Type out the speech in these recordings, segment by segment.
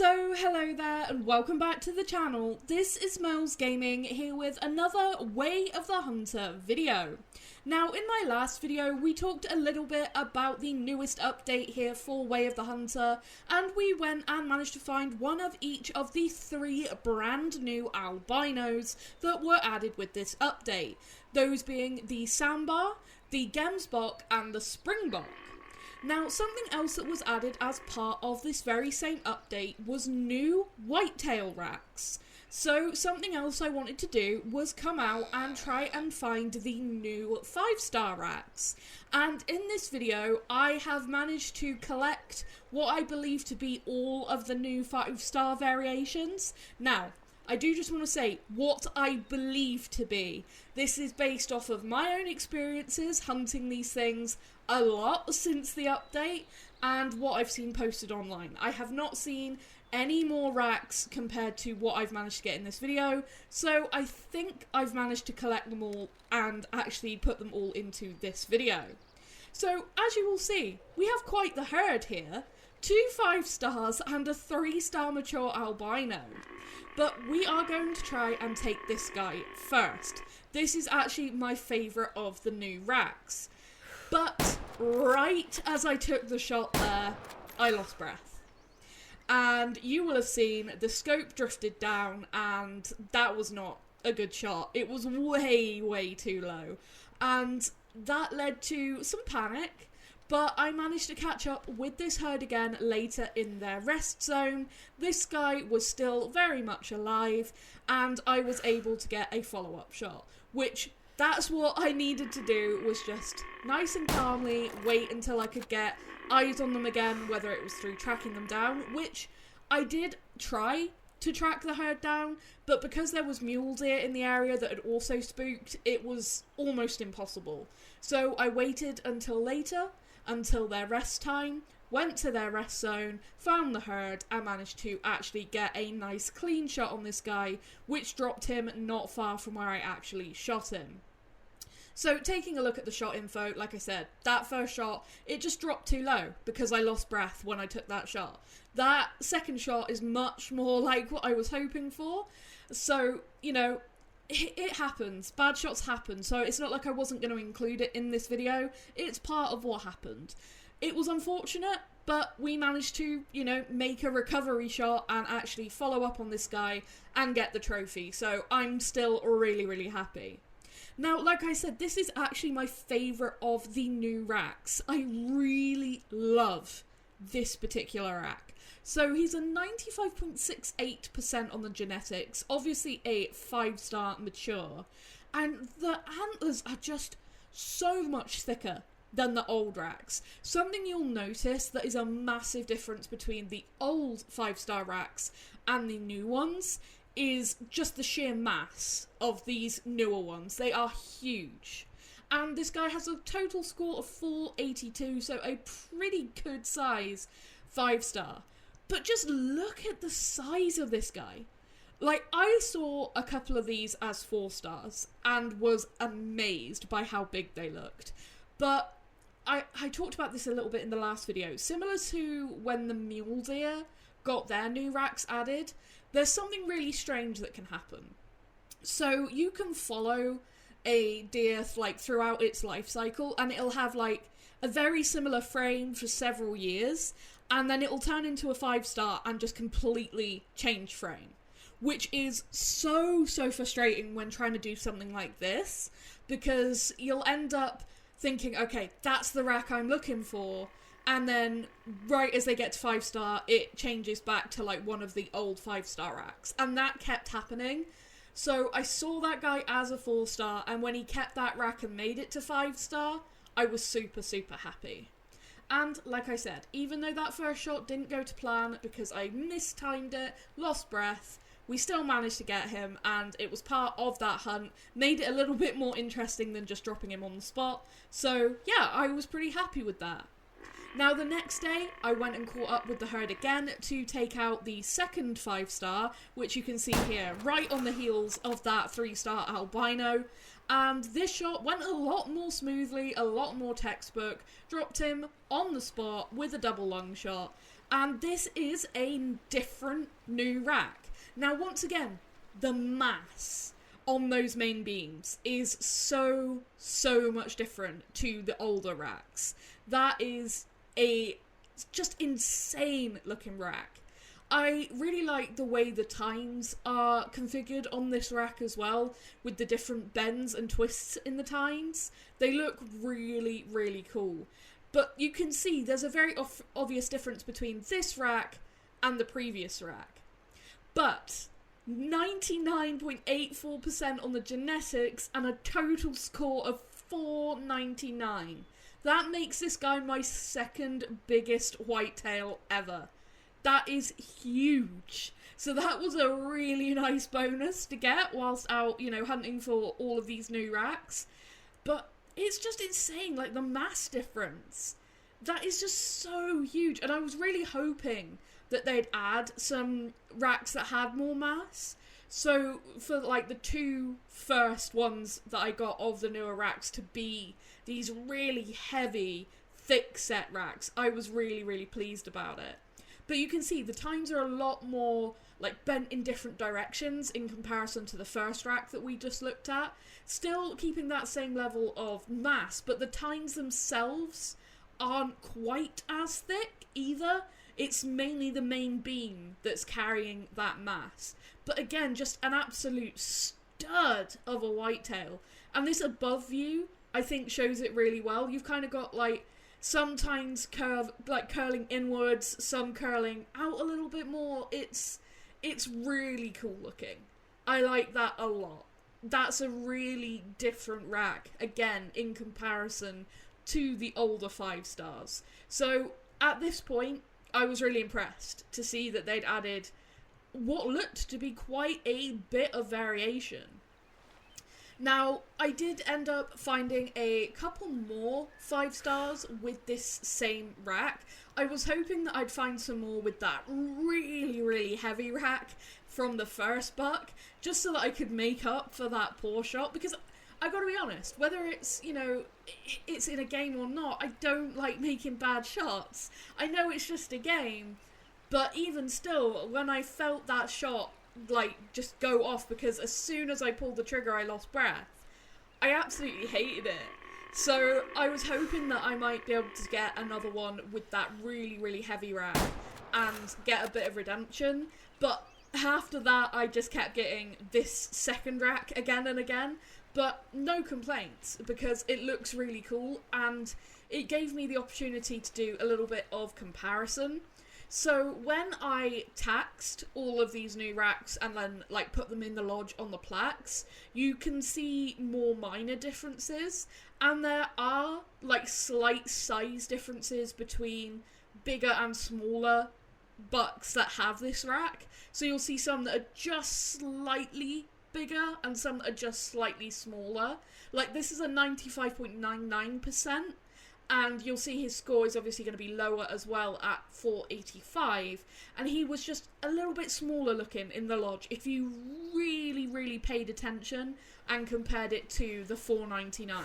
So hello there and welcome back to the channel. This is Mels Gaming here with another Way of the Hunter video. Now in my last video we talked a little bit about the newest update here for Way of the Hunter, and we went and managed to find one of each of the 3 brand new albinos that were added with this update. Those being the Sambar, the Gemsbok and the Springbok. Now, something else that was added as part of this very same update was new Whitetail racks. So, something else I wanted to do was come out and try and find the new 5-star racks. And in this video, I have managed to collect what I believe to be all of the new 5-star variations. Now, I do just want to say what I believe to be. This is based off of my own experiences hunting these things a lot since the update and what I've seen posted online. I have not seen any more racks compared to what I've managed to get in this video, so I think I've managed to collect them all and actually put them all into this video. So as you will see, we have quite the herd here. 2 5-stars and a 3-star mature albino. But we are going to try and take this guy first. This is actually my favourite of the new racks. But right as I took the shot there, I lost breath. And you will have seen the scope drifted down and that was not a good shot. It was way too low. And that led to some panic. But I managed to catch up with this herd again later in their rest zone. This guy was still very much alive, and I was able to get a follow-up shot, which that's what I needed to do, was just nice and calmly wait until I could get eyes on them again, whether it was through tracking them down, which I did try to track the herd down, but because there was mule deer in the area that had also spooked, it was almost impossible. So I waited until later, until their rest time, went to their rest zone, found the herd, and managed to actually get a nice clean shot on this guy, which dropped him not far from where I actually shot him. So taking a look at the shot info, like I said, that first shot, it just dropped too low because I lost breath when I took that shot. That second shot is much more like what I was hoping for, so, you know, it happens. Bad shots happen, so it's not like I wasn't going to include it in this video. It's part of what happened. It was unfortunate, but we managed to, you know, make a recovery shot and actually follow up on this guy and get the trophy, so I'm still really happy. Now, like I said, this is actually my favourite of the new racks. I really love this particular rack. So he's a 95.68% on the genetics, obviously a 5-star mature, and the antlers are just so much thicker than the old racks. Something you'll notice that is a massive difference between the old 5-star racks and the new ones is just the sheer mass of these newer ones. They are huge. And this guy has a total score of 482, so a pretty good size 5-star. But just look at the size of this guy. Like, I saw a couple of these as 4-stars and was amazed by how big they looked. But I talked about this a little bit in the last video. Similar to when the mule deer got their new racks added, there's something really strange that can happen. So you can follow a deer like throughout its life cycle and it'll have like a very similar frame for several years, and then it'll turn into a 5-star and just completely change frame, which is so frustrating when trying to do something like this, because you'll end up thinking, okay, that's the rack I'm looking for, and then right as they get to 5-star, it changes back to like one of the old 5-star racks, and that kept happening. So I saw that guy as a 4-star, and when he kept that rack and made it to 5-star, I was super happy. And like I said, even though that first shot didn't go to plan because I mistimed it, lost breath, we still managed to get him, and it was part of that hunt, made it a little bit more interesting than just dropping him on the spot. So yeah, I was pretty happy with that. Now the next day, I went and caught up with the herd again to take out the second 5-star, which you can see here, right on the heels of that 3-star albino. And this shot went a lot more smoothly, a lot more textbook, dropped him on the spot with a double lung shot, And this is a different new rack. Now, once again, the mass on those main beams is so much different to the older racks. That is a just insane looking rack. I really like the way the tines are configured on this rack as well, with the different bends and twists in the tines. They look really, really cool. But you can see there's a very obvious difference between this rack and the previous rack. But 99.84% on the genetics and a total score of 499. That makes this guy my second biggest whitetail ever. That is huge. So that was a really nice bonus to get whilst out, hunting for all of these new racks. But it's just insane, like the mass difference. That is just so huge. And I was really hoping that they'd add some racks that had more mass. So for like the two first ones that I got of the newer racks to be these really heavy, thick set racks, I was really, really pleased about it. But you can see the tines are a lot more like bent in different directions in comparison to the first rack that we just looked at. Still keeping that same level of mass, but the tines themselves aren't quite as thick either. It's mainly the main beam that's carrying that mass. But again, just an absolute stud of a whitetail. And this above view, I think, shows it really well. You've kind of got like sometimes curling inwards, some curling out a little bit more. It's really cool looking. I like that a lot. That's a really different rack, again, in comparison to the older 5 stars. So at this point, I was really impressed to see that they'd added what looked to be quite a bit of variation. Now, I did end up finding a couple more 5 stars with this same rack. I was hoping that I'd find some more with that really, really heavy rack from the first buck, just so that I could make up for that poor shot, because I gotta be honest, whether it's, it's in a game or not, I don't like making bad shots. I know it's just a game, but even still, when I felt that shot just go off, because as soon as I pulled the trigger I lost breath, I absolutely hated it. So I was hoping that I might be able to get another one with that really, really heavy rack and get a bit of redemption, but after that I just kept getting this second rack again and again. But no complaints, because it looks really cool and it gave me the opportunity to do a little bit of comparison. So when I taxed all of these new racks and then put them in the lodge on the plaques, you can see more minor differences, and there are slight size differences between bigger and smaller bucks that have this rack. So you'll see some that are just slightly bigger and some that are just slightly smaller. This is a 95.99%. And you'll see his score is obviously going to be lower as well at 485. And he was just a little bit smaller looking in the lodge if you really, really paid attention and compared it to the 499.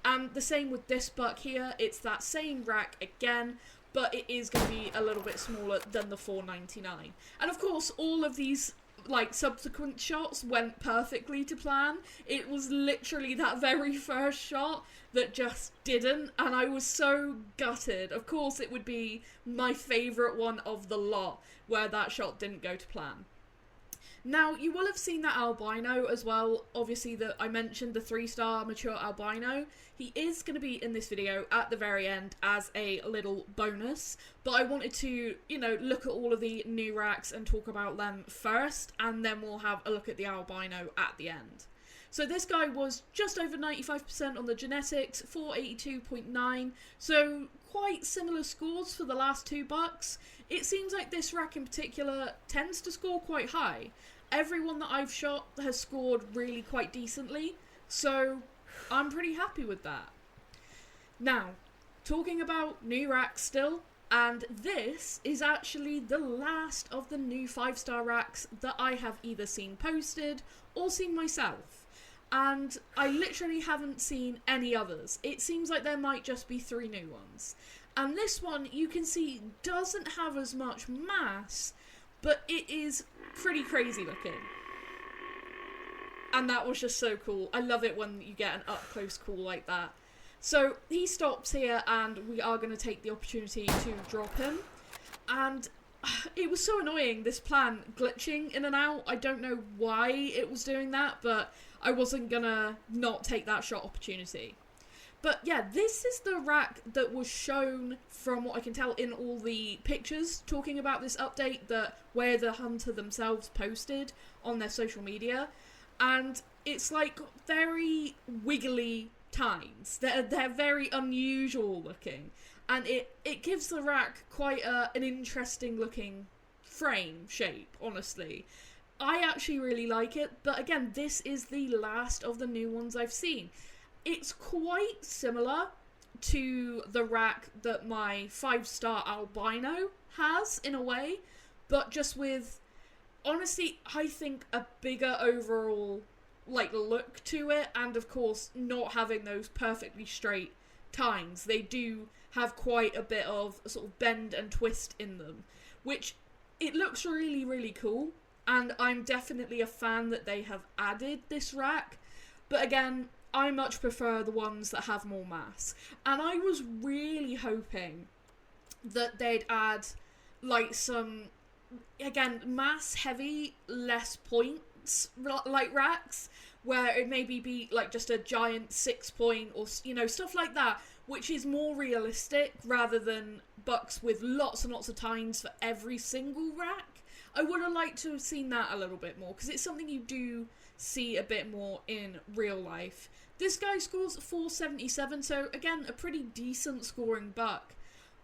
And the same with this buck here. It's that same rack again, but it is going to be a little bit smaller than the 499. And of course, all of these subsequent shots went perfectly to plan. It was literally that very first shot that just didn't, and I was so gutted. Of course it would be my favourite one of the lot where that shot didn't go to plan. Now, you will have seen that albino as well. Obviously, I mentioned the 3-star mature albino. He is going to be in this video at the very end as a little bonus, but I wanted to, look at all of the new racks and talk about them first, and then we'll have a look at the albino at the end. So this guy was just over 95% on the genetics, 482.9, so quite similar scores for the last 2 bucks. It seems like this rack in particular tends to score quite high. Everyone that I've shot has scored really quite decently, so I'm pretty happy with that. Now, talking about new racks still, and this is actually the last of the new 5-star racks that I have either seen posted or seen myself. And I literally haven't seen any others. It seems like there might just be 3 new ones. And this one, you can see, doesn't have as much mass, but it is pretty crazy looking. And that was just so cool. I love it when you get an up-close call like that. So he stops here, and we are going to take the opportunity to drop him. And it was so annoying, this plan glitching in and out. I don't know why it was doing that, but I wasn't going to not take that shot opportunity. But yeah, this is the rack that was shown, from what I can tell, in all the pictures talking about this update, that where the hunter themselves posted on their social media. And it's like very wiggly tines. They're very unusual looking. And it gives the rack quite an interesting looking frame shape, honestly. I actually really like it, but again, this is the last of the new ones I've seen. It's quite similar to the rack that my 5-star Albino has, in a way, but just with, honestly, I think a bigger overall, like, look to it, and of course, not having those perfectly straight tines. They do have quite a bit of sort of bend and twist in them, which it looks really, really cool, and I'm definitely a fan that they have added this rack, but again, I much prefer the ones that have more mass. And I was really hoping that they'd add, like, some, again, mass heavy, less points, like, racks, where it maybe be, like, just a giant 6-point or, you know, stuff like that, which is more realistic rather than bucks with lots and lots of tines for every single rack. I would have liked to have seen that a little bit more, because it's something you do see a bit more in real life. This guy scores 477, so again, a pretty decent scoring buck.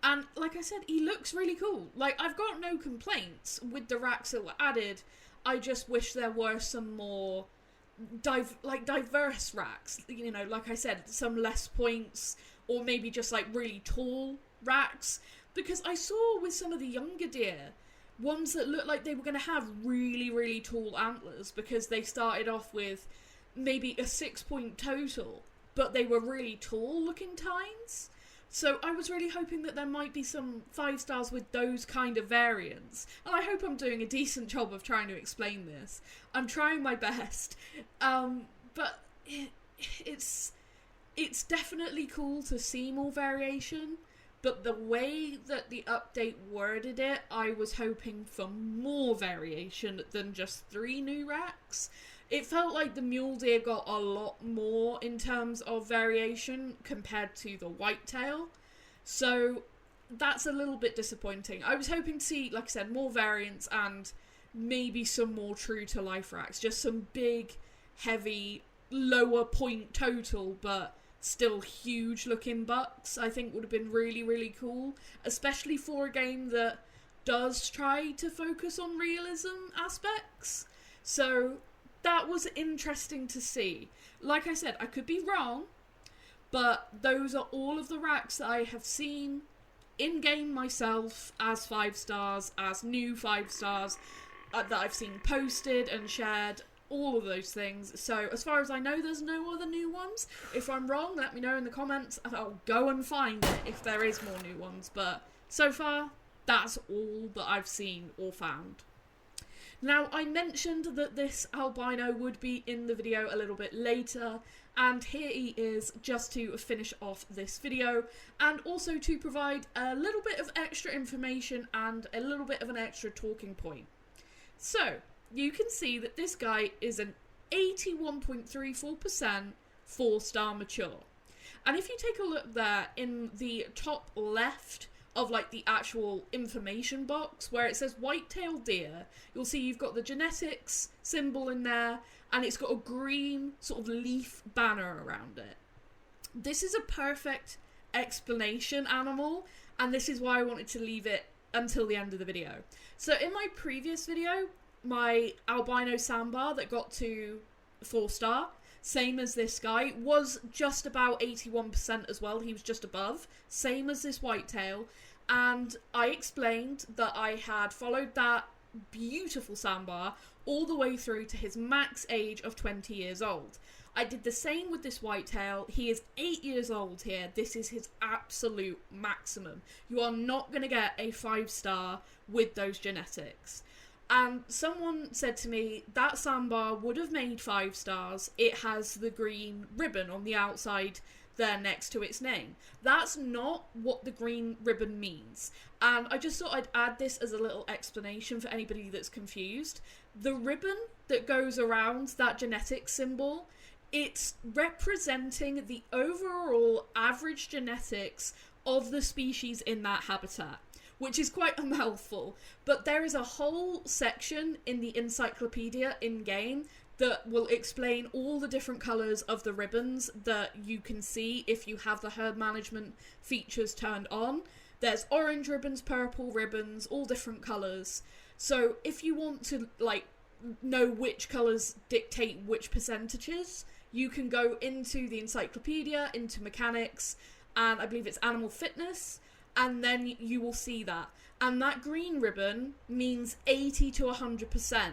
And like I said, he looks really cool. Like, I've got no complaints with the racks that were added. I just wish there were some more diverse racks. You know, like I said, some less points, or maybe just like really tall racks. Because I saw with some of the younger deer, ones that looked like they were going to have really, really tall antlers, because they started off with maybe a 6-point total, but they were really tall looking tines. So I was really hoping that there might be some 5-stars with those kind of variants. And I hope I'm doing a decent job of trying to explain this. I'm trying my best. But it's definitely cool to see more variation. But the way that the update worded it, I was hoping for more variation than just 3 new racks. It felt like the mule deer got a lot more in terms of variation compared to the whitetail. So that's a little bit disappointing. I was hoping to see, like I said, more variants and maybe some more true to life racks. Just some big, heavy, lower point total, but still huge looking bucks, I think would have been really, really cool. Especially for a game that does try to focus on realism aspects. So that was interesting to see. Like I said, I could be wrong, but those are all of the racks that I have seen in-game myself as 5-stars, as new 5-stars, that I've seen posted and shared, all of those things. So as far as I know, there's no other new ones. If I'm wrong, let me know in the comments, and I'll go and find it if there is more new ones. But so far, that's all that I've seen or found. Now, I mentioned that this albino would be in the video a little bit later, and here he is just to finish off this video, and also to provide a little bit of extra information and a little bit of an extra talking point. So, you can see that this guy is an 81.34% 4-star mature. And if you take a look there in the top left of like the actual information box where it says whitetail deer, you'll see you've got the genetics symbol in there, and it's got a green sort of leaf banner around it. This is a perfect explanation animal, and this is why I wanted to leave it until the end of the video. So in my previous video, my albino sandbar that got to 4-star, same as this guy, was just about 81% as well. He was just above, same as this whitetail. And I explained that I had followed that beautiful sandbar all the way through to his max age of 20 years old. I did the same with this whitetail. He is 8 years old here. This is his absolute maximum. You are not going to get a 5-star with those genetics. And someone said to me, that sandbar would have made 5 stars. It has the green ribbon on the outside there next to its name. That's not what the green ribbon means. And I just thought I'd add this as a little explanation for anybody that's confused. The ribbon that goes around that genetic symbol, it's representing the overall average genetics of the species in that habitat, which is quite a mouthful. But there is a whole section in the encyclopedia in-game that will explain all the different colours of the ribbons that you can see if you have the herd management features turned on. There's orange ribbons, purple ribbons, all different colours. So if you want to like know which colours dictate which percentages, you can go into the encyclopedia, into mechanics, and I believe it's animal fitness, and then you will see that. And that green ribbon means 80 to 100%.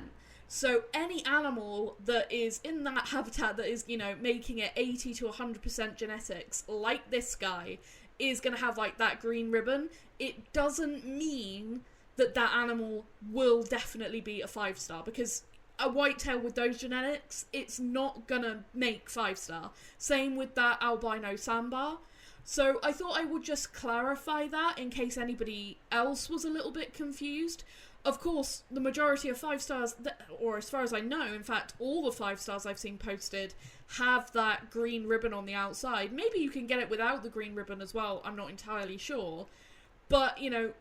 So any animal that is in that habitat that is, you know, making it 80 to 100% genetics, like this guy, is going to have like that green ribbon. It doesn't mean that that animal will definitely be a 5-star, because a whitetail with those genetics, it's not going to make 5-star. Same with that albino sandbar. So I thought I would just clarify that in case anybody else was a little bit confused. Of course, the majority of 5 stars, or as far as I know, in fact, all the 5 stars I've seen posted have that green ribbon on the outside. Maybe you can get it without the green ribbon as well, I'm not entirely sure. But, you know,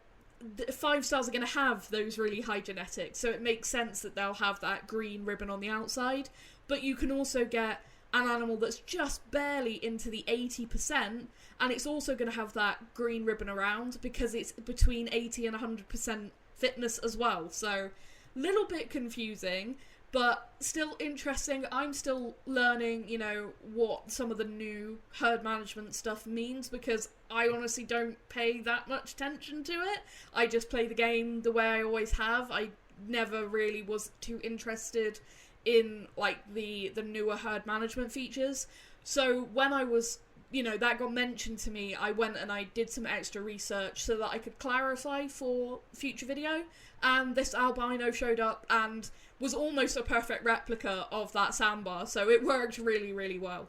the 5 stars are going to have those really high genetics, so it makes sense that they'll have that green ribbon on the outside. But you can also get an animal that's just barely into the 80%, and it's also going to have that green ribbon around because it's between 80 and 100% fitness as well. So little bit confusing, but still interesting. I'm still learning, you know, what some of the new herd management stuff means, because I honestly don't pay that much attention to it. I just play the game the way I always have. I never really was too interested in like the newer herd management features. So when I was, you know, that got mentioned to me, I went and I did some extra research so that I could clarify for future video, and this albino showed up and was almost a perfect replica of that sandbar, so it worked really, really well.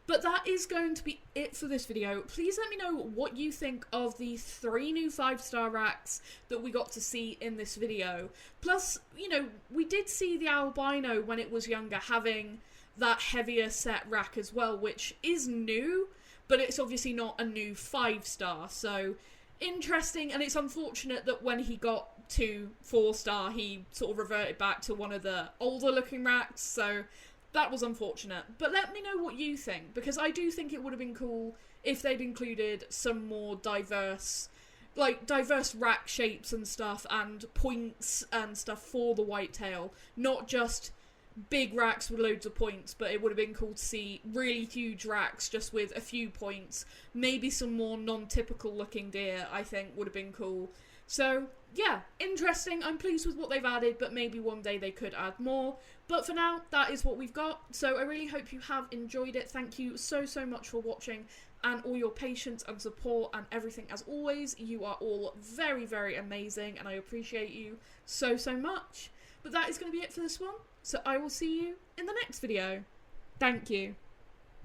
But that is going to be it for this video. Please let me know what you think of the 3 new 5-star racks that we got to see in this video. Plus, you know, we did see the albino when it was younger having that heavier set rack as well, which is new, but it's obviously not a new 5-star, so interesting. And it's unfortunate that when he got to 4-star, he sort of reverted back to one of the older looking racks, so that was unfortunate. But let me know what you think, because I do think it would have been cool if they'd included some more diverse rack shapes and stuff, and points and stuff for the whitetail, not just big racks with loads of points. But it would have been cool to see really huge racks just with a few points. Maybe some more non-typical looking deer, I think, would have been cool. So yeah, interesting. I'm pleased with what they've added, but maybe one day they could add more. But for now, that is what we've got. So I really hope you have enjoyed it. Thank you so much for watching, and all your patience and support and everything as always. You are all very, very amazing, and I appreciate you so much. But that is going to be it for this one. So I will see you in the next video. Thank you.